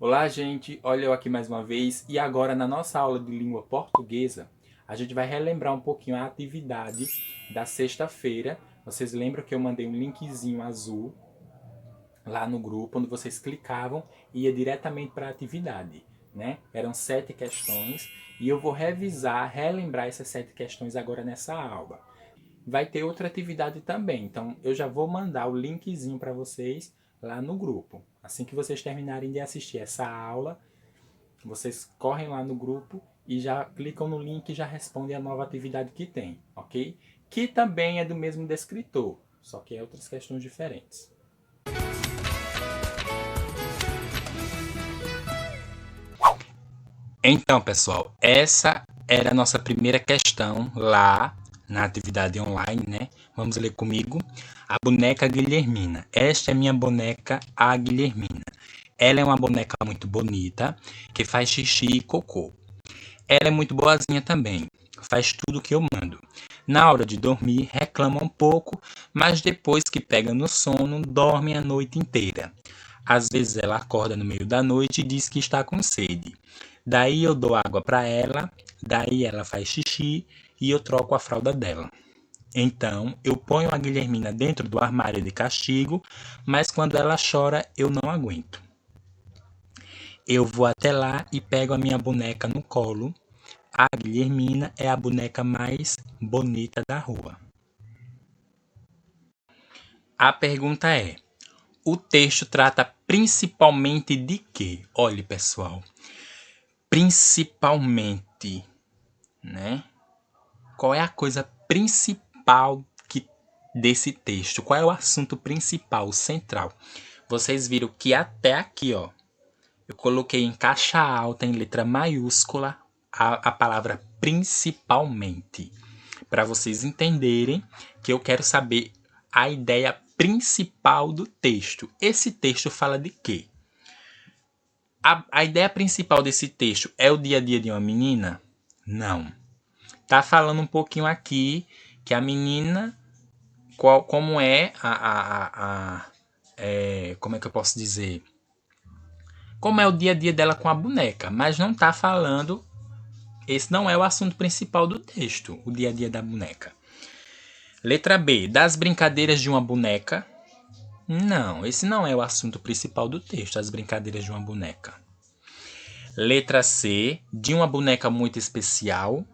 Olá, gente! Olha eu aqui mais uma vez e agora na nossa aula de língua portuguesa a gente vai relembrar um pouquinho a atividade da sexta-feira. Vocês lembram que eu mandei um linkzinho azul lá no grupo onde vocês clicavam e ia diretamente para a atividade, né? Eram 7 questões e eu vou revisar, relembrar essas 7 questões agora nessa aula. Vai ter outra atividade também, então eu já vou mandar o linkzinho para vocês lá no grupo. Assim que vocês terminarem de assistir essa aula, vocês correm lá no grupo e já clicam no link e já respondem a nova atividade que tem, ok? Que também é do mesmo descritor, só que é outras questões diferentes. Então, pessoal, essa era a nossa primeira questão lá na atividade online, né? Vamos ler comigo. A boneca Guilhermina. Esta é minha boneca, a Guilhermina. Ela é uma boneca muito bonita, que faz xixi e cocô. Ela é muito boazinha também, faz tudo o que eu mando. Na hora de dormir, reclama um pouco, mas depois que pega no sono, dorme a noite inteira. Às vezes ela acorda no meio da noite e diz que está com sede. Daí eu dou água para ela, daí ela faz xixi e eu troco a fralda dela. Então, eu ponho a Guilhermina dentro do armário de castigo, mas quando ela chora, eu não aguento. Eu vou até lá e pego a minha boneca no colo. A Guilhermina é a boneca mais bonita da rua. A pergunta é: o texto trata principalmente de quê? Olhe, pessoal, principalmente, né? Qual é a coisa principal desse texto? Qual é o assunto principal, central? Vocês viram que até aqui, ó, eu coloquei em caixa alta, em letra maiúscula, a palavra principalmente, para vocês entenderem que eu quero saber a ideia principal do texto. Esse texto fala de quê? A ideia principal desse texto é o dia a dia de uma menina? Não. Tá falando um pouquinho aqui que a menina, como é como é que eu posso dizer? Como é o dia a dia dela com a boneca, mas não tá falando. Esse não é o assunto principal do texto, o dia a dia da boneca. Letra B, das brincadeiras de uma boneca. Não, esse não é o assunto principal do texto, as brincadeiras de uma boneca. Letra C, de uma boneca muito especial.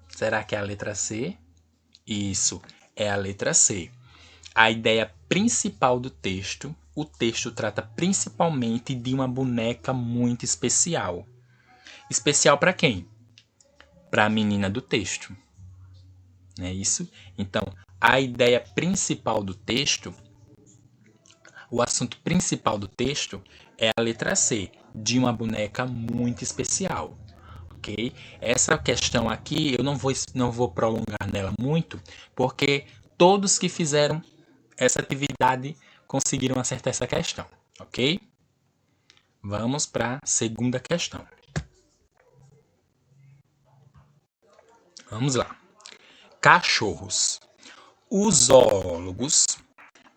Será que é a letra C? Isso, é a letra C. A ideia principal do texto, o texto trata principalmente de uma boneca muito especial. Especial para quem? Para a menina do texto. Não é isso? Então, a ideia principal do texto, o assunto principal do texto é a letra C, de uma boneca muito especial. Ok? Essa questão aqui eu não vou prolongar nela muito, porque todos que fizeram essa atividade conseguiram acertar essa questão. Ok? Vamos para a segunda questão. Vamos lá. Cachorros. Os zoólogos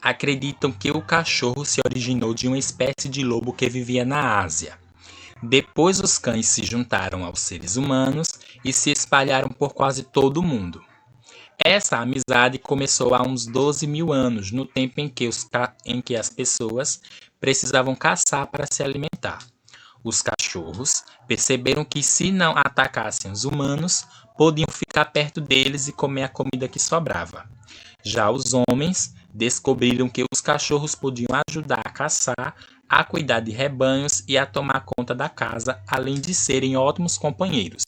acreditam que o cachorro se originou de uma espécie de lobo que vivia na Ásia. Depois os cães se juntaram aos seres humanos e se espalharam por quase todo o mundo. Essa amizade começou há uns 12 mil anos, no tempo em que as pessoas precisavam caçar para se alimentar. Os cachorros perceberam que se não atacassem os humanos, podiam ficar perto deles e comer a comida que sobrava. Já os homens descobriram que os cachorros podiam ajudar a caçar, a cuidar de rebanhos e a tomar conta da casa, além de serem ótimos companheiros.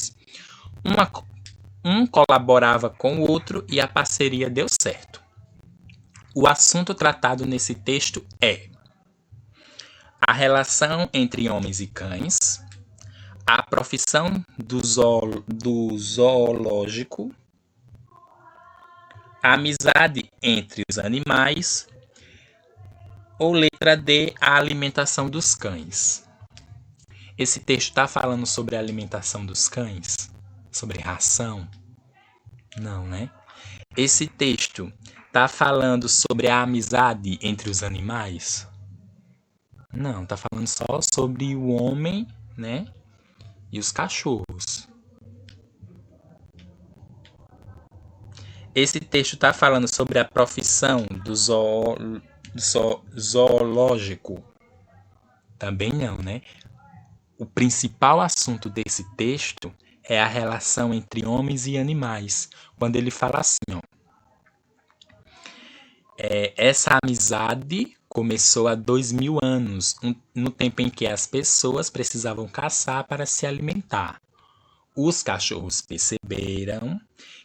Um colaborava com o outro e a parceria deu certo. O assunto tratado nesse texto é a relação entre homens e cães, a profissão do zoológico, a amizade entre os animais, ou letra D, a alimentação dos cães. Esse texto está falando sobre a alimentação dos cães? Sobre ração? Não, né? Esse texto está falando sobre a amizade entre os animais? Não, tá falando só sobre o homem, né? E os cachorros. Esse texto tá falando sobre a profissão do zoológico. Também não, né? O principal assunto desse texto é a relação entre homens e animais. Quando ele fala assim, ó, essa amizade começou há 2000 anos, no tempo em que as pessoas precisavam caçar para se alimentar. Os cachorros perceberam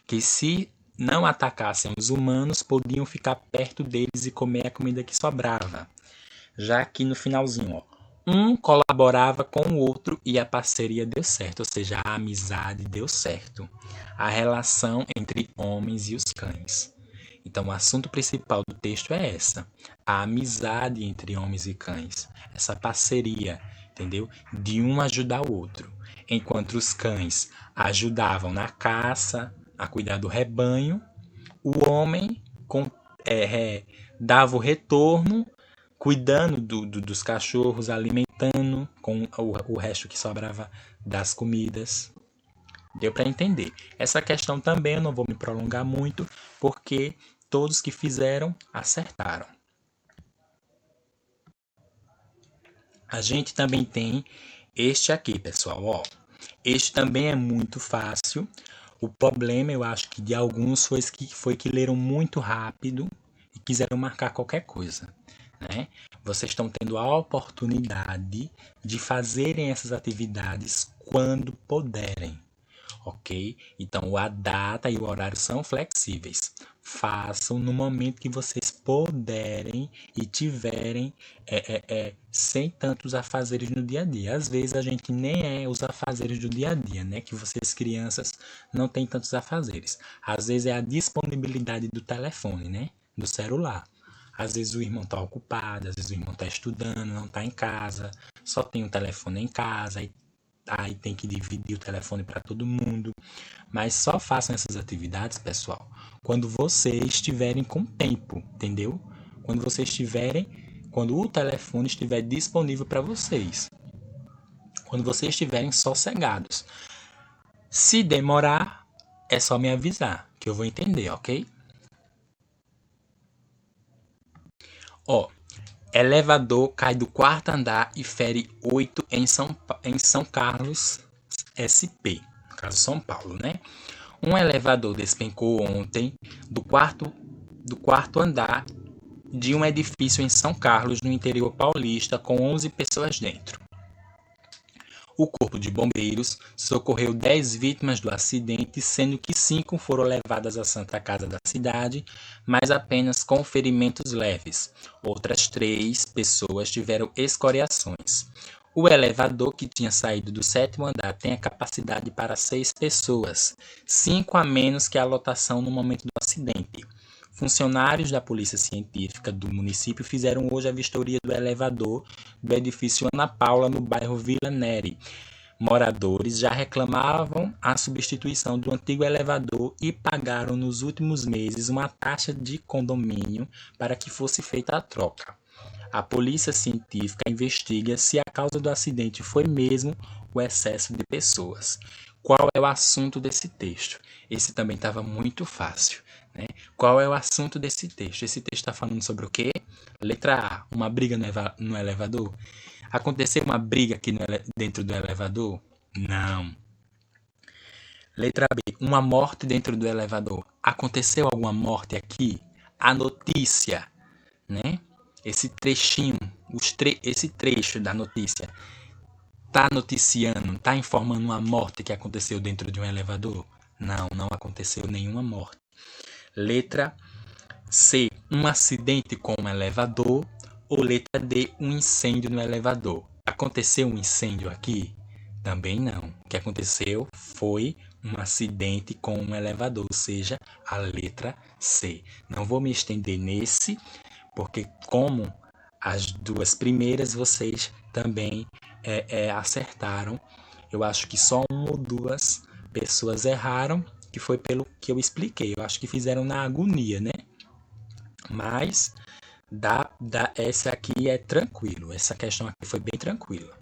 que se não atacassem os humanos, podiam ficar perto deles e comer a comida que sobrava. Já aqui no finalzinho, ó, um colaborava com o outro e a parceria deu certo, ou seja, a amizade deu certo. A relação entre homens e os cães. Então, o assunto principal do texto é essa: a amizade entre homens e cães, essa parceria, entendeu? De um ajudar o outro. Enquanto os cães ajudavam na caça, a cuidar do rebanho, o homem dava o retorno, cuidando dos cachorros, alimentando com o resto que sobrava das comidas. Deu para entender. Essa questão também eu não vou me prolongar muito, porque todos que fizeram acertaram. A gente também tem este aqui, pessoal, ó. Este também é muito fácil. O problema, eu acho que de alguns foi que leram muito rápido e quiseram marcar qualquer coisa, né? Vocês estão tendo a oportunidade de fazerem essas atividades quando puderem, ok? Então a data e o horário são flexíveis. Façam no momento que vocês puderem e tiverem sem tantos afazeres no dia a dia. Às vezes a gente nem é os afazeres do dia a dia, né? Que vocês crianças não têm tantos afazeres. Às vezes é a disponibilidade do telefone, né? Do celular. Às vezes o irmão está ocupado, às vezes o irmão está estudando, não está em casa, só tem um telefone em casa, aí tem que dividir o telefone para todo mundo. Mas só façam essas atividades, pessoal, quando vocês estiverem com tempo, entendeu? Quando o telefone estiver disponível para vocês. Quando vocês estiverem sossegados. Se demorar, é só me avisar, que eu vou entender, ok? Ó, elevador cai do quarto andar e fere 8 em São Carlos, SP, no caso São Paulo, né? Um elevador despencou ontem do quarto andar de um edifício em São Carlos, no interior paulista, com 11 pessoas dentro. O Corpo de Bombeiros socorreu 10 vítimas do acidente, sendo que 5 foram levadas à Santa Casa da cidade, mas apenas com ferimentos leves. Outras 3 pessoas tiveram escoriações. O elevador, que tinha saído do 7º andar, tem a capacidade para 6 pessoas, 5 a menos que a lotação no momento do acidente. Funcionários da Polícia Científica do município fizeram hoje a vistoria do elevador do edifício Ana Paula, no bairro Vila Neri. Moradores já reclamavam a substituição do antigo elevador e pagaram nos últimos meses uma taxa de condomínio para que fosse feita a troca. A Polícia Científica investiga se a causa do acidente foi mesmo o excesso de pessoas. Qual é o assunto desse texto? Esse também estava muito fácil, né? Qual é o assunto desse texto? Esse texto está falando sobre o quê? Letra A, uma briga no elevador. Aconteceu uma briga aqui dentro do elevador? Não. Letra B, uma morte dentro do elevador. Aconteceu alguma morte aqui? A notícia, né? Esse trechinho, esse trecho da notícia tá noticiando, tá informando uma morte que aconteceu dentro de um elevador? Não, não aconteceu nenhuma morte. Letra C, um acidente com um elevador. Ou letra D, um incêndio no elevador. Aconteceu um incêndio aqui? Também não. O que aconteceu foi um acidente com um elevador, ou seja, a letra C. Não vou me estender nesse, porque como as duas primeiras vocês também acertaram. Eu acho que só uma ou duas pessoas erraram, que foi pelo que eu expliquei. Eu acho que fizeram na agonia, né? Mas Essa aqui é tranquilo. Essa questão aqui foi bem tranquila.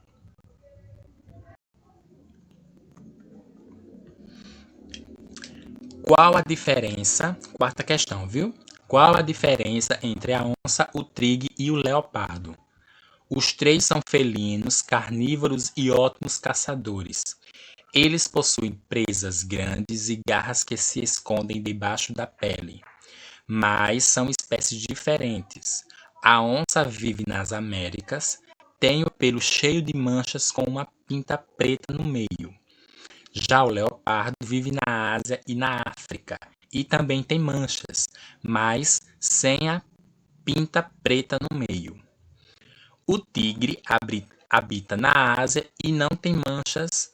Qual a diferença? Quarta questão, viu? Qual a diferença entre a onça, o tigre e o leopardo? Os três são felinos, carnívoros e ótimos caçadores. Eles possuem presas grandes e garras que se escondem debaixo da pele, mas são espécies diferentes. A onça vive nas Américas, tem o pelo cheio de manchas com uma pinta preta no meio. Já o leopardo vive na Ásia e na África e também tem manchas, mas sem a pinta preta no meio. O tigre habita na Ásia e não tem manchas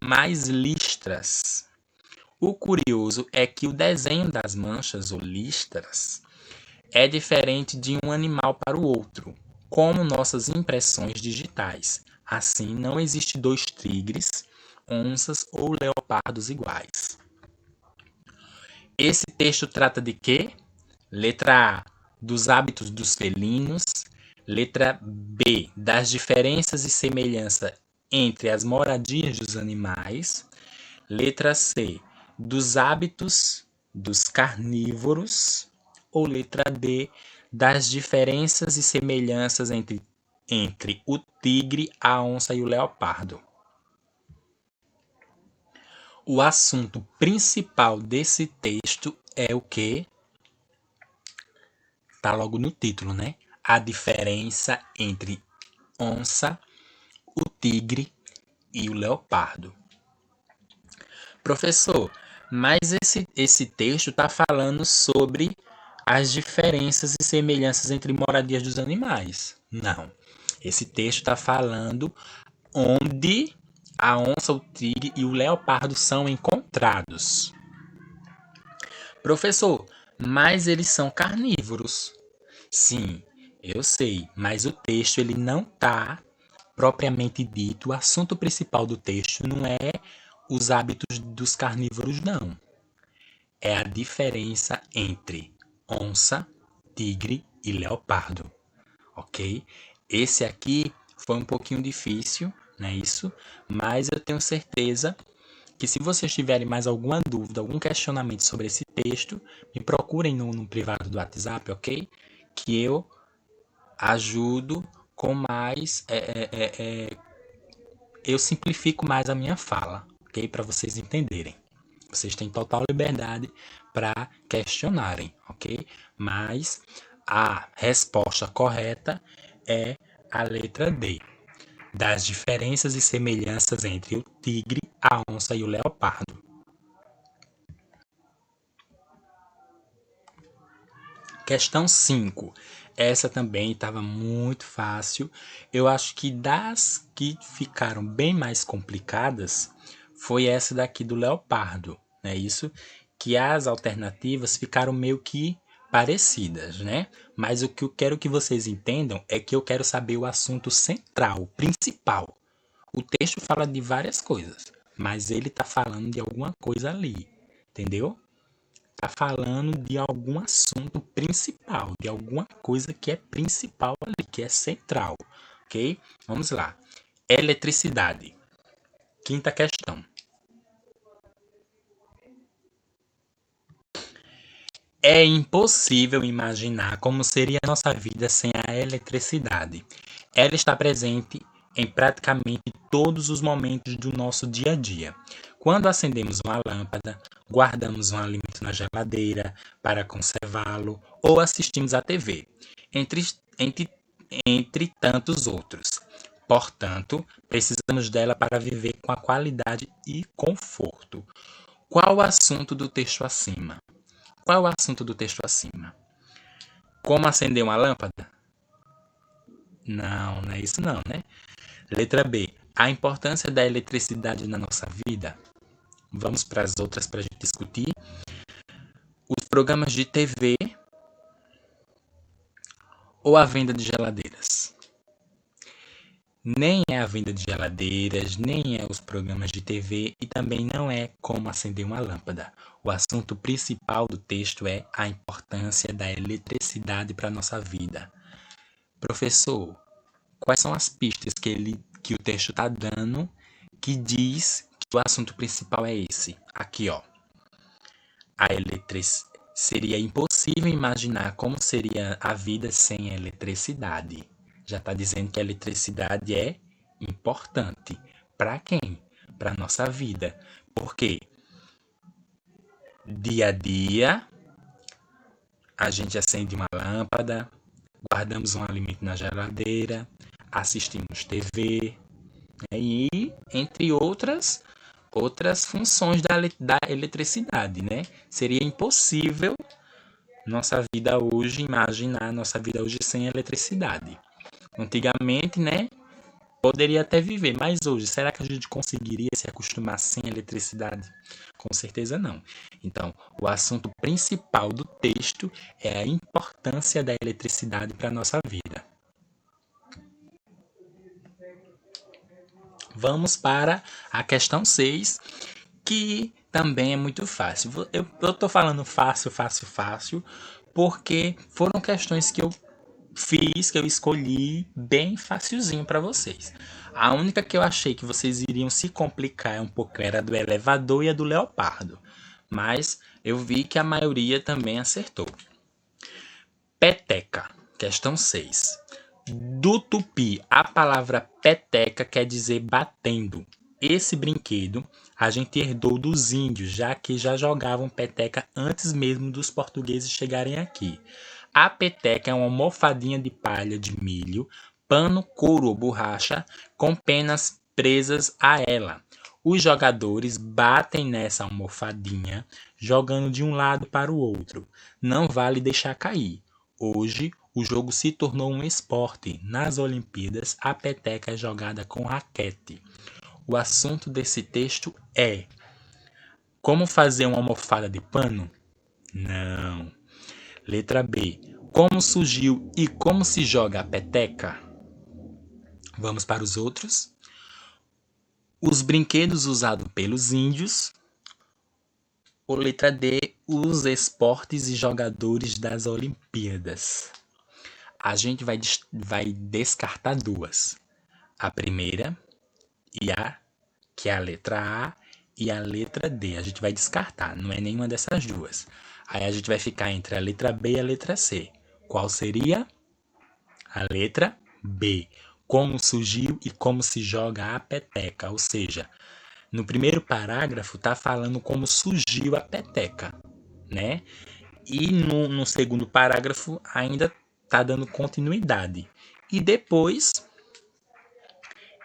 mais listras. O curioso é que o desenho das manchas ou listras é diferente de um animal para o outro, como nossas impressões digitais. Assim, não existe dois tigres, onças ou leopardos iguais. Esse texto trata de quê? Letra A, dos hábitos dos felinos. Letra B, das diferenças e semelhanças entre as moradias dos animais. Letra C, dos hábitos dos carnívoros. Ou letra D, das diferenças e semelhanças entre o tigre, a onça e o leopardo. O assunto principal desse texto é o quê? Tá logo no título, né? A diferença entre onça, o tigre e o leopardo. Professor, mas esse texto está falando sobre as diferenças e semelhanças entre moradias dos animais. Não. Esse texto está falando onde a onça, o tigre e o leopardo são encontrados. Professor, mas eles são carnívoros. Sim, eu sei, mas o texto ele não está propriamente dito. O assunto principal do texto não é os hábitos dos carnívoros, não. É a diferença entre onça, tigre e leopardo, ok? Esse aqui foi um pouquinho difícil, não é isso? Mas eu tenho certeza que se vocês tiverem mais alguma dúvida, algum questionamento sobre esse texto, me procurem no privado do WhatsApp, ok? Que eu ajudo com mais... eu simplifico mais a minha fala, ok? Para vocês entenderem. Vocês têm total liberdade para questionarem, ok? Mas a resposta correta é a letra D. Das diferenças e semelhanças entre o tigre, a onça e o leopardo. Questão 5. Essa também estava muito fácil. Eu acho que das que ficaram bem mais complicadas foi essa daqui do leopardo, né? Isso que as alternativas ficaram meio que parecidas, né? Mas o que eu quero que vocês entendam é que eu quero saber o assunto central, o principal. O texto fala de várias coisas, mas ele está falando de alguma coisa ali, entendeu? Tá falando de algum assunto principal, de alguma coisa que é principal ali, que é central, ok? Vamos lá. Eletricidade. Quinta questão. É impossível imaginar como seria a nossa vida sem a eletricidade. Ela está presente em praticamente todos os momentos do nosso dia a dia. Quando acendemos uma lâmpada, guardamos um alimento na geladeira para conservá-lo ou assistimos à TV, entre, entre, entre tantos outros. Portanto, precisamos dela para viver com a qualidade e conforto. Qual o assunto do texto acima? Qual é o assunto do texto acima? Como acender uma lâmpada? Não, não é isso não, né? Letra B. A importância da eletricidade na nossa vida. Vamos para as outras para a gente discutir. Os programas de TV ou a venda de geladeiras? nem é a venda de geladeiras, nem é os programas de TV e também não é como acender uma lâmpada. O assunto principal do texto é a importância da eletricidade para a nossa vida. Professor, quais são as pistas que o texto está dando que diz que o assunto principal é esse? Aqui, ó. Seria impossível imaginar como seria a vida sem a eletricidade. Já está dizendo que a eletricidade é importante. Para quem? Para a nossa vida. Por quê? Dia a dia, a gente acende uma lâmpada, guardamos um alimento na geladeira, assistimos TV, né? E entre outras funções da eletricidade, né? Seria impossível imaginar nossa vida hoje sem eletricidade. Antigamente, né? Poderia até viver, mas hoje, será que a gente conseguiria se acostumar sem eletricidade? Com certeza não. Então, o assunto principal do texto é a importância da eletricidade para a nossa vida. Vamos para a questão 6, que também é muito fácil. Eu estou falando fácil, porque foram questões que eu fiz, que eu escolhi bem facilzinho para vocês. A única que eu achei que vocês iriam se complicar um pouco era a do elevador e a do leopardo. Mas eu vi que a maioria também acertou. Peteca, questão 6. Do tupi, a palavra peteca quer dizer batendo. Esse brinquedo a gente herdou dos índios, já que já jogavam peteca antes mesmo dos portugueses chegarem aqui. A peteca é uma almofadinha de palha de milho, pano, couro ou borracha, com penas presas a ela. Os jogadores batem nessa almofadinha, jogando de um lado para o outro. Não vale deixar cair. Hoje, o jogo se tornou um esporte. Nas Olimpíadas, a peteca é jogada com raquete. O assunto desse texto é: como fazer uma almofada de pano? Não. Letra B. Como surgiu e como se joga a peteca? Vamos para os outros. Os brinquedos usados pelos índios. Ou letra D. Os esportes e jogadores das Olimpíadas. A gente vai descartar duas. A primeira, que é a letra A, e a letra D. A gente vai descartar, não é nenhuma dessas duas. Aí a gente vai ficar entre a letra B e a letra C. Qual seria? A letra B. Como surgiu e como se joga a peteca. Ou seja, no primeiro parágrafo está falando como surgiu a peteca, né? E no segundo parágrafo ainda está dando continuidade. E depois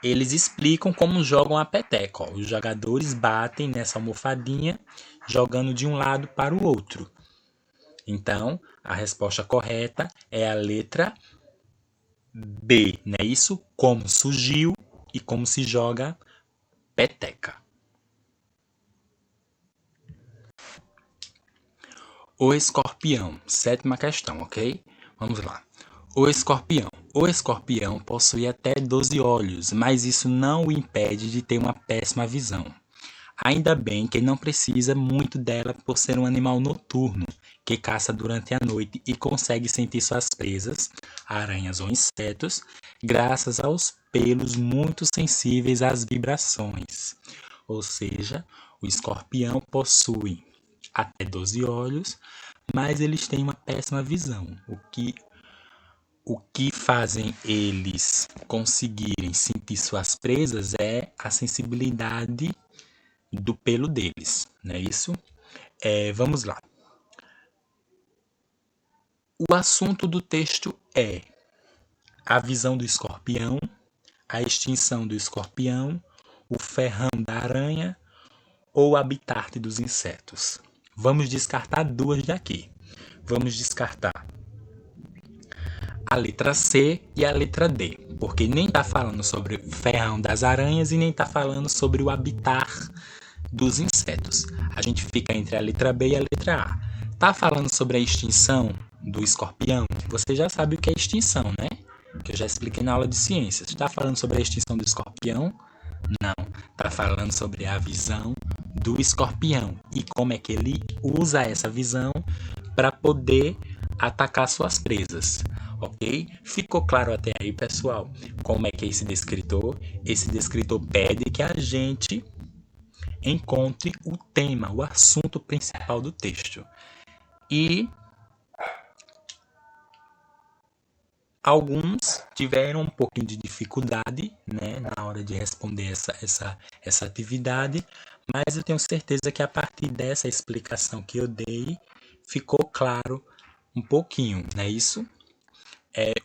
eles explicam como jogam a peteca. Ó. Os jogadores batem nessa almofadinha, jogando de um lado para o outro. Então, a resposta correta é a letra B, não é isso? Como surgiu e como se joga peteca. O escorpião, 7ª questão, ok? Vamos lá. O escorpião possui até 12 olhos, mas isso não o impede de ter uma péssima visão. Ainda bem que não precisa muito dela por ser um animal noturno, que caça durante a noite e consegue sentir suas presas, aranhas ou insetos, graças aos pelos muito sensíveis às vibrações. Ou seja, o escorpião possui até 12 olhos, mas eles têm uma péssima visão, o que fazem eles conseguirem sentir suas presas é a sensibilidade do pelo deles, não é isso? Vamos lá. O assunto do texto é a visão do escorpião, a extinção do escorpião, o ferrão da aranha ou o habitat dos insetos. Vamos descartar duas daqui. Vamos descartar a letra C e a letra D, porque nem está falando sobre o ferrão das aranhas e nem está falando sobre o habitat dos insetos. A gente fica entre a letra B e a letra A. Está falando sobre a extinção do escorpião? Você já sabe o que é extinção, né? que eu já expliquei na aula de ciências. Está falando sobre a extinção do escorpião? Não, está falando sobre a visão do escorpião e como é que ele usa essa visão para poder atacar suas presas, ok? Ficou claro até aí, pessoal? Como é que é esse descritor? Esse descritor pede que a gente encontre o tema, o assunto principal do texto. E alguns tiveram um pouquinho de dificuldade, né, na hora de responder essa atividade, mas eu tenho certeza que a partir dessa explicação que eu dei, ficou claro um pouquinho, não é isso?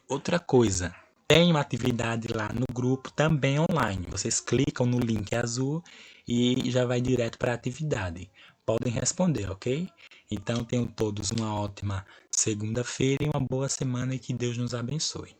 Outra coisa, tem uma atividade lá no grupo também online. Vocês clicam no link azul e já vai direto para a atividade. Podem responder, ok? Então tenham todos uma ótima segunda-feira e uma boa semana e que Deus nos abençoe.